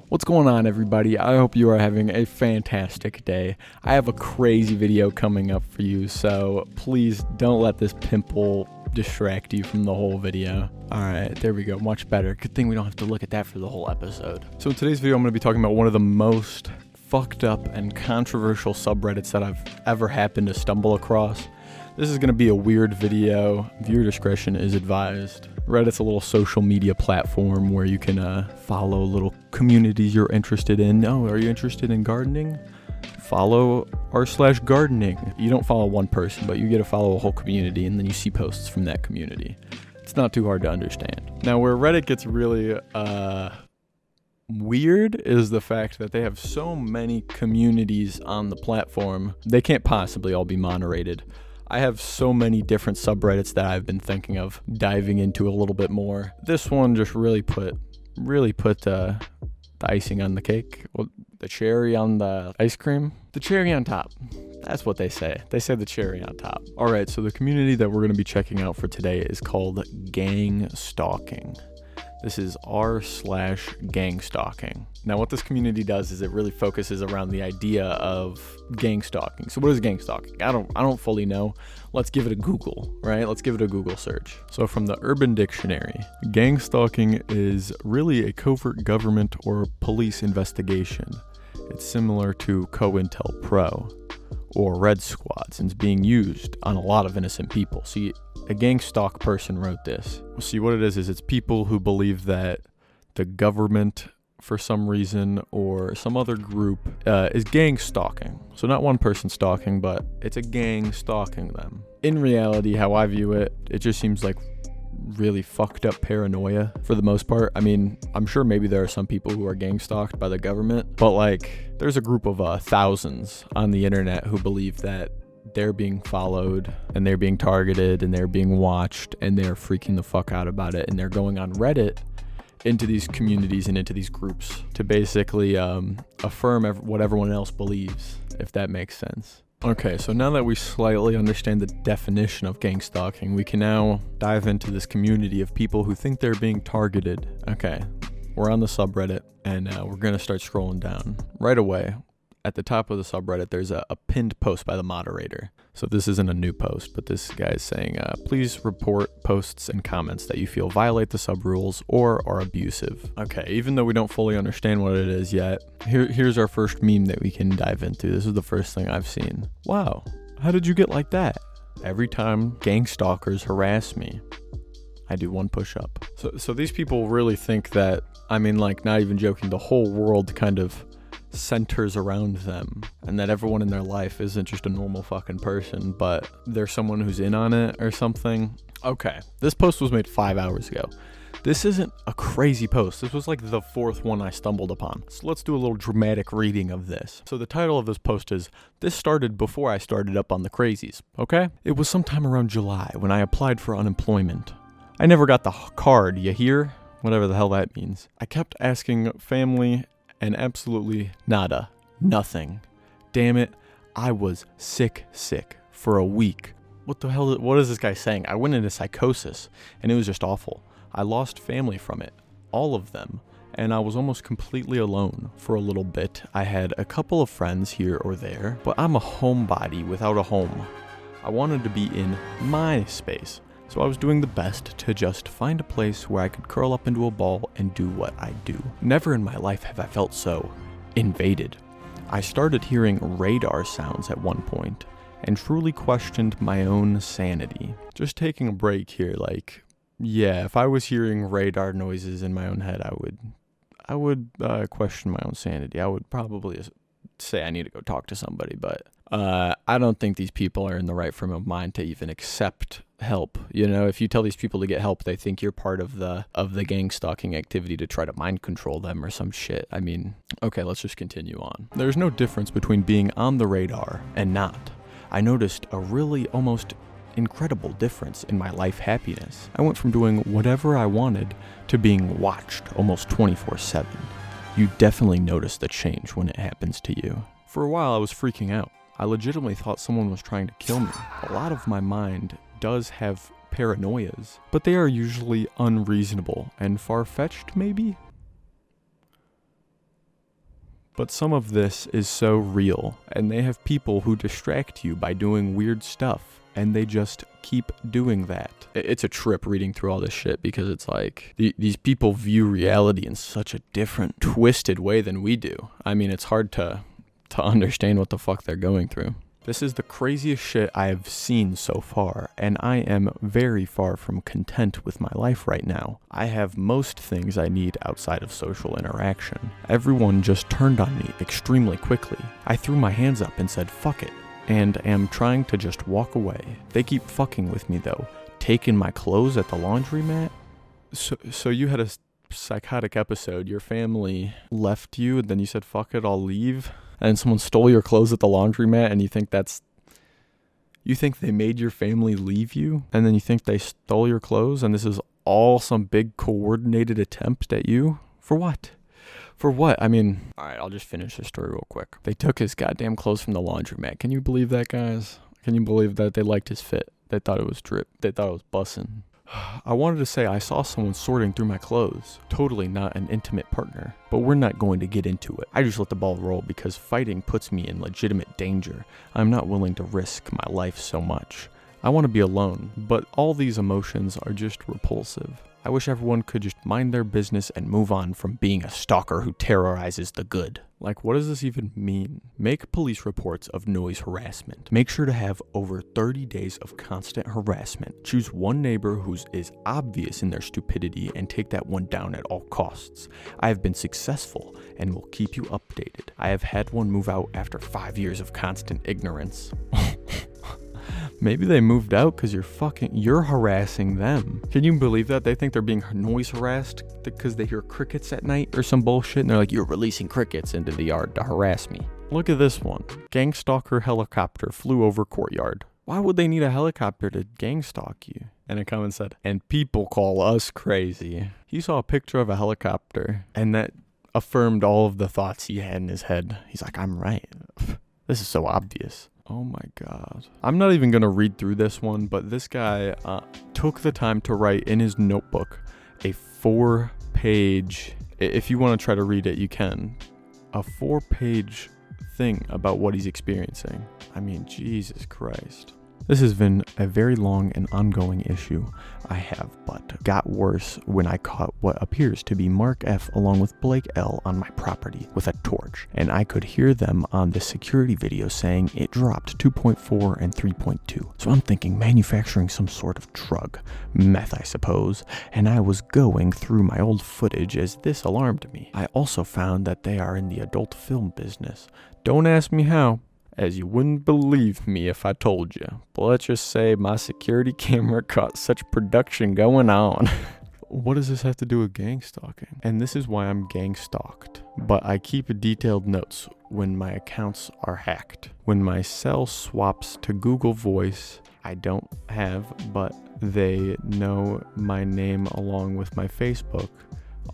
What's going on, everybody? I hope you are having a fantastic day. I have a crazy video coming up for you, so please don't let this pimple distract you from the whole video. Alright, there we go. Much better. Good thing we don't have to look at that for the whole episode. So in today's video, I'm going to be talking about one of the most fucked up and controversial subreddits that I've ever happened to stumble across. This is going to be a weird video. Viewer discretion is advised. Reddit's a little social media platform where you can follow little communities you're interested in. Oh, are you interested in gardening? Follow r/gardening. You don't follow one person, but you get to follow a whole community, and then you see posts from that community. It's not too hard to understand. Now, where Reddit gets really weird is the fact that they have so many communities on the platform. They can't possibly all be moderated. I have so many different subreddits that I've been thinking of diving into a little bit more. This one just really put the icing on the cake, well, the cherry on the ice cream, the cherry on top. That's what they say. They say the cherry on top. All right, so the community that we're going to be checking out for today is called gang stalking. This is r/gang stalking. Now, what this community does is it really focuses around the idea of gang stalking. So what is gang stalking? I don't fully know. Let's give it a Google, right? Let's give it a Google search. So from the Urban Dictionary, gang stalking is really a covert government or police investigation. It's similar to COINTELPRO or Red Squads, and it's being used on a lot of innocent people. See, a gang stalk person wrote this. See, what it is it's people who believe that the government, for some reason, or some other group is gang stalking. So not one person stalking, but it's a gang stalking them. In reality, how I view it, it just seems like really fucked up paranoia for the most part. I mean, I'm sure maybe there are some people who are gang stalked by the government, but like there's a group of thousands on the internet who believe that they're being followed and they're being targeted and they're being watched and they're freaking the fuck out about it, and they're going on Reddit into these communities and into these groups to basically affirm what everyone else believes, if that makes sense. Okay, so now that we slightly understand the definition of gang stalking, we can now dive into this community of people who think they're being targeted. Okay, we're on the subreddit, and we're going to start scrolling down. Right away, at the top of the subreddit, there's a pinned post by the moderator. So this isn't a new post, but this guy is saying, please report posts and comments that you feel violate the sub rules or are abusive. Okay, even though we don't fully understand what it is yet, here's our first meme that we can dive into. This is the first thing I've seen. Wow, how did you get like that? Every time gang stalkers harass me, I do one push-up. So these people really think that, I mean, like, not even joking, the whole world kind of centers around them, and that everyone in their life isn't just a normal fucking person, but they're someone who's in on it or something. Okay, this post was made 5 hours ago. This isn't a crazy post. This was like the fourth one I stumbled upon. So let's do a little dramatic reading of this. So the title of this post is, "This started before I started up on the crazies." Okay? It was sometime around July when I applied for unemployment. I never got the card, you hear? Whatever the hell that means. I kept asking family and absolutely nada. Nothing. Damn it. I was sick for a week. What the hell? What is this guy saying? I went into psychosis, and it was just awful. I lost family from it. All of them. And I was almost completely alone for a little bit. I had a couple of friends here or there, but I'm a homebody without a home. I wanted to be in my space. So I was doing the best to just find a place where I could curl up into a ball and do what I do. Never in my life have I felt so invaded. I started hearing radar sounds at one point and truly questioned my own sanity. Just taking a break here, like, yeah, if I was hearing radar noises in my own head, I would question my own sanity. I would probably say I need to go talk to somebody, but I don't think these people are in the right frame of mind to even accept help. You know, if you tell these people to get help, they think you're part of the gang stalking activity to try to mind control them or some shit. I mean, okay, let's just continue on. There's no difference between being on the radar and not. I noticed a really almost incredible difference in my life happiness. I went from doing whatever I wanted to being watched almost 24/7. You definitely notice the change when it happens to you. For a while, I was freaking out. I legitimately thought someone was trying to kill me. A lot of my mind does have paranoias, but they are usually unreasonable and far-fetched, maybe? But some of this is so real, and they have people who distract you by doing weird stuff, and they just keep doing that. It's a trip reading through all this shit, because it's like, these people view reality in such a different, twisted way than we do. I mean, it's hard to understand what the fuck they're going through. This is the craziest shit I have seen so far, and I am very far from content with my life right now. I have most things I need outside of social interaction. Everyone just turned on me extremely quickly. I threw my hands up and said, fuck it, and am trying to just walk away. They keep fucking with me though, taking my clothes at the laundromat. So you had a psychotic episode. Your family left you, and then you said, fuck it, I'll leave. And someone stole your clothes at the laundromat, and you think they made your family leave you, and then you think they stole your clothes, and this is all some big coordinated attempt at you? For what? For what? I mean, alright, I'll just finish this story real quick. They took his goddamn clothes from the laundromat. Can you believe that, guys? Can you believe that? They liked his fit. They thought it was drip. They thought it was bussin'. I wanted to say I saw someone sorting through my clothes. Totally not an intimate partner, but we're not going to get into it. I just let the ball roll because fighting puts me in legitimate danger. I'm not willing to risk my life so much. I want to be alone, but all these emotions are just repulsive. I wish everyone could just mind their business and move on from being a stalker who terrorizes the good. Like, what does this even mean? Make police reports of noise harassment. Make sure to have over 30 days of constant harassment. Choose one neighbor who is obvious in their stupidity and take that one down at all costs. I have been successful and will keep you updated. I have had one move out after 5 years of constant ignorance. Maybe they moved out because you're harassing them. Can you believe that? They think they're being noise harassed because they hear crickets at night or some bullshit, and they're like, you're releasing crickets into the yard to harass me. Look at this one. Gang stalker helicopter flew over courtyard. Why would they need a helicopter to gang stalk you? And a comment said, and people call us crazy. He saw a picture of a helicopter, and that affirmed all of the thoughts he had in his head. He's like, I'm right. This is so obvious. Oh my God. I'm not even going to read through this one, but this guy took the time to write in his notebook a 4-page, if you want to try to read it, you can, a 4-page thing about what he's experiencing. I mean, Jesus Christ. This has been a very long and ongoing issue I have, but got worse when I caught what appears to be Mark F. along with Blake L. on my property with a torch, and I could hear them on the security video saying it dropped 2.4 and 3.2. So I'm thinking manufacturing some sort of drug, meth I suppose, and I was going through my old footage as this alarmed me. I also found that they are in the adult film business. Don't ask me how, as you wouldn't believe me if I told you. But let's just say my security camera caught such production going on. What does this have to do with gang stalking? And this is why I'm gang stalked. But I keep detailed notes when my accounts are hacked. When my cell swaps to Google Voice, I don't have, but they know my name along with my Facebook.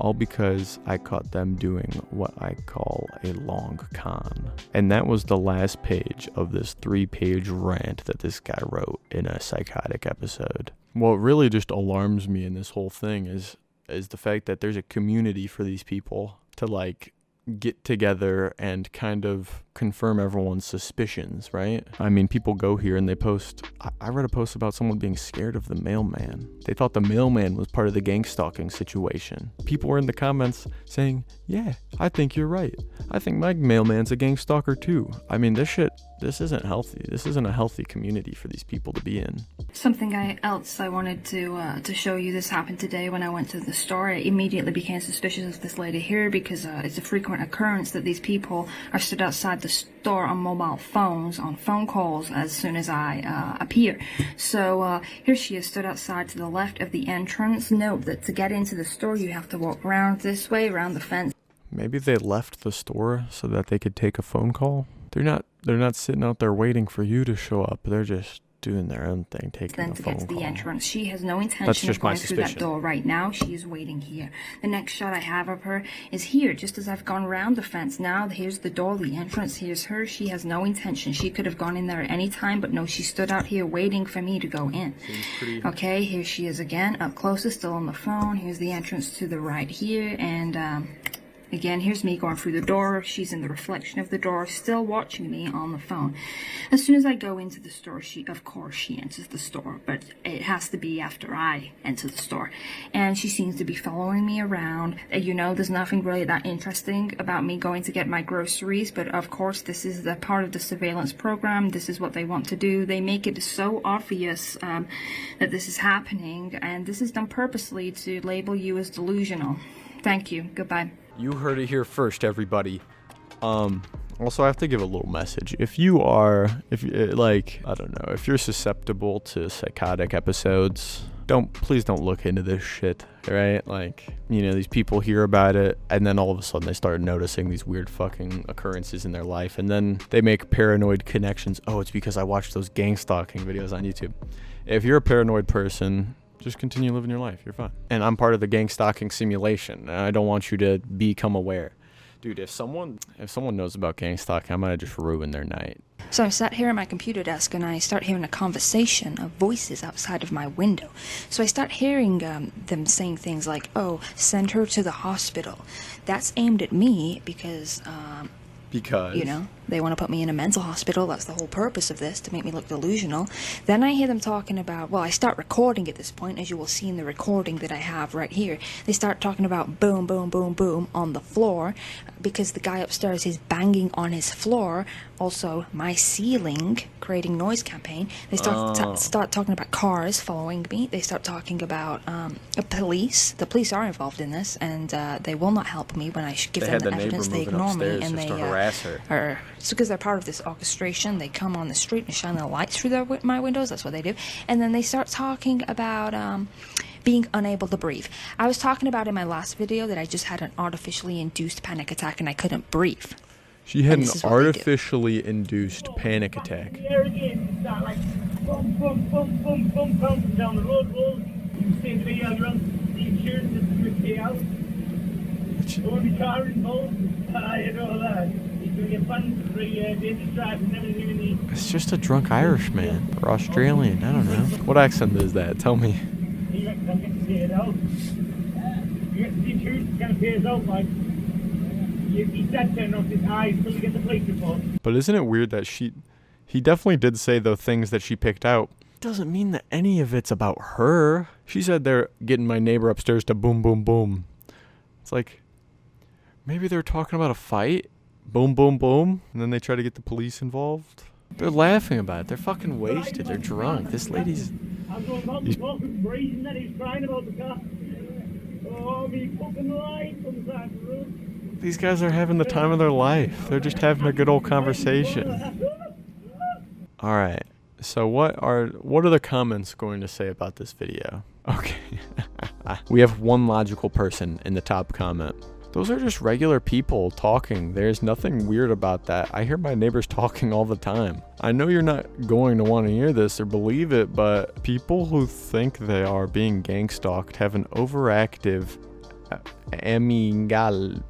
All because I caught them doing what I call a long con. And that was the last page of this 3-page rant that this guy wrote in a psychotic episode. What really just alarms me in this whole thing is the fact that there's a community for these people to like get together and kind of confirm everyone's suspicions, right? I mean, people go here and they post. I read a post about someone being scared of the mailman. They thought the mailman was part of the gang stalking situation. People were in the comments saying, yeah, I think you're right. I think my mailman's a gang stalker too. I mean, this isn't healthy. This isn't a healthy community for these people to be in. Something else I wanted to show you. This happened today when I went to the store. I immediately became suspicious of this lady here because it's a frequent occurrence that these people are stood outside the store on mobile phones, on phone calls as soon as I appear. So here she is stood outside to the left of the entrance. Note that to get into the store you have to walk around this way, around the fence. Maybe they left the store so that they could take a phone call. They're not sitting out there waiting for you to show up. They're just doing their own thing, taking then a to phone get to the call. entrance. She has no intention of going through that door right now. She is waiting here. The next shot I have of her is here, just as I've gone around the fence. Now here's the door, the entrance. Here's her. She has no intention. She could have gone in there at any time, but no, she stood out here waiting for me to go in. Okay, here she is again, up closest, still on the phone. Here's the entrance to the right here, and Again, here's me going through the door. She's in the reflection of the door, still watching me on the phone. As soon as I go into the store, of course, she enters the store, but it has to be after I enter the store. And she seems to be following me around. You know, there's nothing really that interesting about me going to get my groceries, but of course, this is the part of the surveillance program. This is what they want to do. They make it so obvious that this is happening, and this is done purposely to label you as delusional. Thank you. Goodbye. You heard it here first, everybody. Also, I have to give a little message. If you if you're susceptible to psychotic episodes, please don't look into this shit, right? Like, you know, these people hear about it, and then all of a sudden they start noticing these weird fucking occurrences in their life, and then they make paranoid connections. Oh, it's because I watched those gang stalking videos on YouTube. If you're a paranoid person, just continue living your life. You're fine. And I'm part of the gang stalking simulation. I don't want you to become aware. Dude, if someone knows about gang stalking, I might have just ruined their night. So I sat here at my computer desk and I start hearing a conversation of voices outside of my window. So I start hearing them saying things like, oh, send her to the hospital. That's aimed at me because, you know, they want to put me in a mental hospital. That's the whole purpose of this, to make me look delusional. Then I hear them talking about, well, I start recording at this point, as you will see in the recording that I have right here. They start talking about boom, boom, boom, boom on the floor, because the guy upstairs is banging on his floor. Also, my ceiling, creating noise campaign. They start talking about cars following me. They start talking about police. The police are involved in this, and they will not help me when I give them the evidence. They ignore me, and they harass her. It's because they're part of this orchestration. They come on the street and shine their lights through my windows. That's what they do. And then they start talking about being unable to breathe. I was talking about in my last video that I just had an artificially induced panic attack and I couldn't breathe. She had an artificially induced panic attack. There again, start like boom, boom, boom, boom, boom, bouncing down the road. You see the video, you're on the insurance is going to pay out. There won't be car involved. You know that. He's going to get fun for dangerous driving and everything in the... It's just a drunk Irishman or Australian. I don't know. What accent is that? Tell me. He reckons I'm getting paid out. The insurance is going to pay us out, like. He said turn off his eyes till he gets the police report. But isn't it weird that he definitely did say the things that she picked out. Doesn't mean that any of it's about her. She said they're getting my neighbor upstairs to boom, boom, boom. It's like, maybe they're talking about a fight. Boom, boom, boom. And then they try to get the police involved. They're laughing about it. They're fucking wasted. They're drunk. This lady's... I'm going about the talk and brazen that he's crying about the car. Oh, me fucking life on the side of the road. These guys are having the time of their life. They're just having a good old conversation. All right. So what are the comments going to say about this video? Okay. We have one logical person in the top comment. Those are just regular people talking. There's nothing weird about that. I hear my neighbors talking all the time. I know you're not going to want to hear this or believe it, but people who think they are being gang stalked have an overactive amygdala.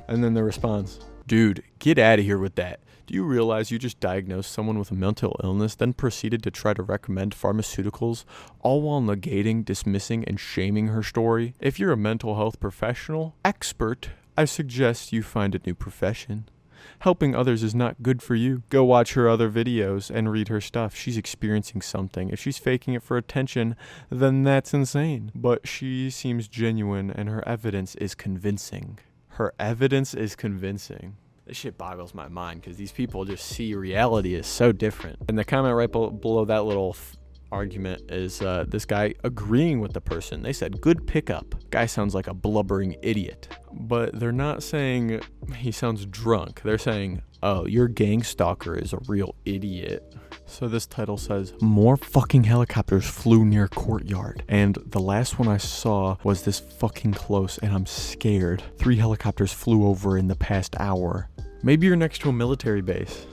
And then the response, dude, get out of here with that. Do you realize you just diagnosed someone with a mental illness, then proceeded to try to recommend pharmaceuticals, all while negating, dismissing, and shaming her story? If you're a mental health professional, expert, I suggest you find a new profession. Helping others is not good for you. Go watch her other videos and read her stuff. She's experiencing something. If she's faking it for attention, then that's insane. But she seems genuine and her evidence is convincing. Her evidence is convincing. This shit boggles my mind because these people just see reality as so different. And the comment right below that little argument is this guy agreeing with the person. They said, good pickup. Guy sounds like a blubbering idiot. But they're not saying he sounds drunk. They're saying, oh, your gang stalker is a real idiot. So this title says, more fucking helicopters flew near courtyard. And the last one I saw was this fucking close and I'm scared. 3 helicopters flew over in the past hour. Maybe you're next to a military base.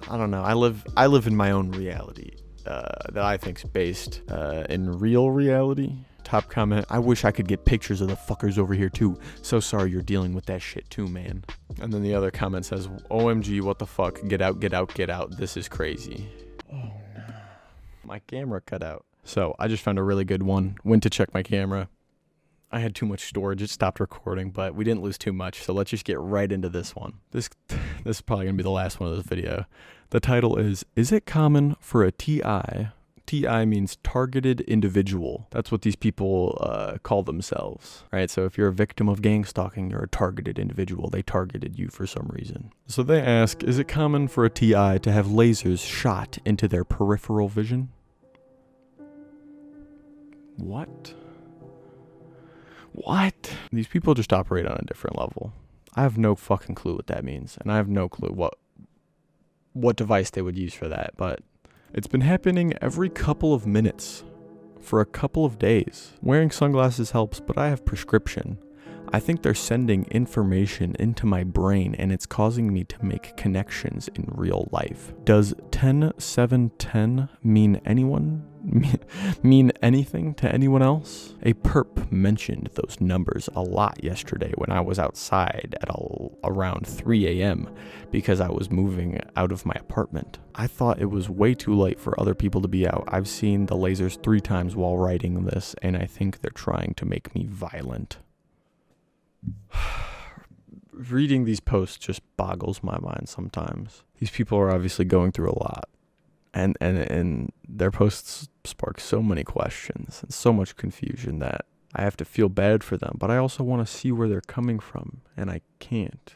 I don't know. I live in my own reality. That I think's based in real reality. Top comment, I wish I could get pictures of the fuckers over here too. So sorry you're dealing with that shit too, man. And then the other comment says, OMG, what the fuck? Get out, get out, get out. This is crazy. Oh no. My camera cut out. So I just found a really good one. Went to check my camera. I had too much storage. It stopped recording, but we didn't lose too much. So let's just get right into this one. This is probably going to be the last one of this video. The title is it common for a TI? TI means targeted individual. That's what these people call themselves, right? So if you're a victim of gang stalking, you're a targeted individual. They targeted you for some reason. So they ask, is it common for a TI to have lasers shot into their peripheral vision? What? What? These people just operate on a different level. I have no fucking clue what that means, and I have no clue what device they would use for that, but it's been happening every couple of minutes for a couple of days. Wearing sunglasses helps, but I have prescription. I think they're sending information into my brain and it's causing me to make connections in real life. Does 10-7-10 mean anything to anyone else? A perp mentioned those numbers a lot yesterday when I was outside at around 3 a.m. because I was moving out of my apartment. I thought it was way too late for other people to be out. I've seen the lasers 3 times while writing this, and I think they're trying to make me violent. Reading these posts just boggles my mind sometimes. These people are obviously going through a lot, and their posts spark so many questions and so much confusion that I have to feel bad for them, but I also want to see where they're coming from, and I can't.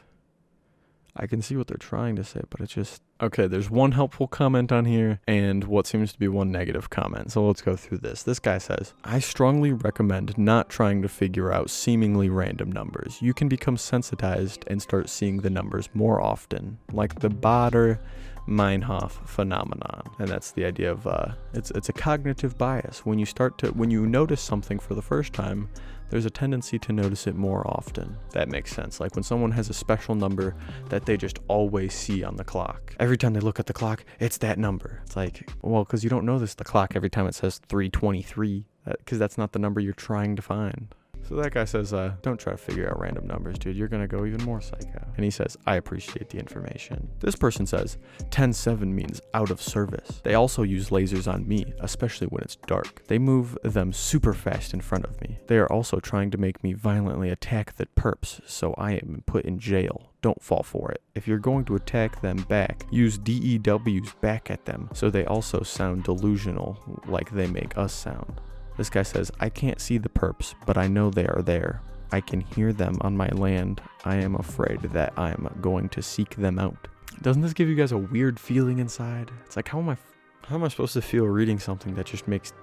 I can see what they're trying to say, but it's just... Okay, there's one helpful comment on here and what seems to be one negative comment. So let's go through this. This guy says, I strongly recommend not trying to figure out seemingly random numbers. You can become sensitized and start seeing the numbers more often, like the Bader-Meinhof phenomenon. And that's the idea of, it's a cognitive bias. When you notice something for the first time, there's a tendency to notice it more often. That makes sense. Like when someone has a special number that they just always see on the clock. Every time they look at the clock, it's that number. It's like, well, because you don't notice the clock every time it says 3:23, because that's not the number you're trying to find. So that guy says, don't try to figure out random numbers, dude. You're going to go even more psycho. And he says, I appreciate the information. This person says, 10-7 means out of service. They also use lasers on me, especially when it's dark. They move them super fast in front of me. They are also trying to make me violently attack the perps, so I am put in jail. Don't fall for it. If you're going to attack them back, use DEWs back at them, so they also sound delusional like they make us sound. This guy says, I can't see the perps, but I know they are there. I can hear them on my land. I am afraid that I'm going to seek them out. Doesn't this give you guys a weird feeling inside? It's like, how am I supposed to feel reading something that just makes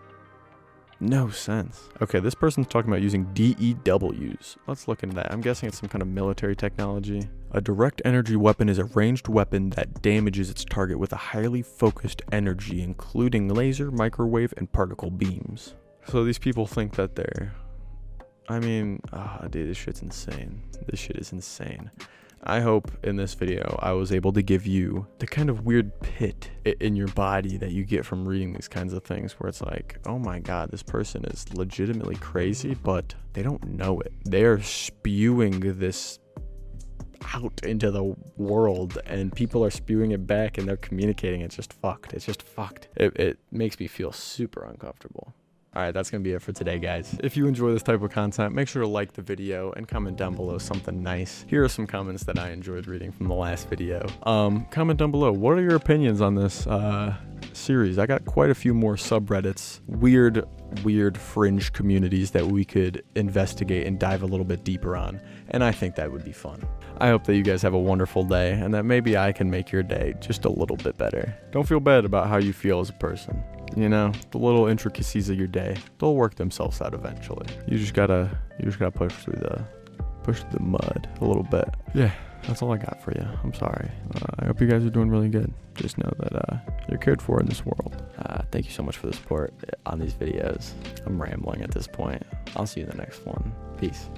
no sense? Okay, this person's talking about using DEWs. Let's look into that. I'm guessing it's some kind of military technology. A direct energy weapon is a ranged weapon that damages its target with a highly focused energy, including laser, microwave, and particle beams. So these people think that they're... dude, this shit's insane. This shit is insane. I hope in this video I was able to give you the kind of weird pit in your body that you get from reading these kinds of things, where it's like, oh my god, this person is legitimately crazy, but they don't know it. They're spewing this out into the world, and people are spewing it back, and they're communicating. It's just fucked. It's just fucked. It makes me feel super uncomfortable. Alright, that's going to be it for today, guys. If you enjoy this type of content, make sure to like the video and comment down below something nice. Here are some comments that I enjoyed reading from the last video. Comment down below, what are your opinions on this series? I got quite a few more subreddits, weird fringe communities that we could investigate and dive a little bit deeper on, and I think that would be fun. I hope that you guys have a wonderful day, and that maybe I can make your day just a little bit better. Don't feel bad about how you feel as a person. You know, the little intricacies of your day, they'll work themselves out eventually. You just gotta push through the mud a little bit. Yeah, that's all I got for you. I'm sorry. I hope you guys are doing really good. Just know that you're cared for in this world. Thank you so much for the support on these videos. I'm rambling at this point. I'll see you in the next one. Peace.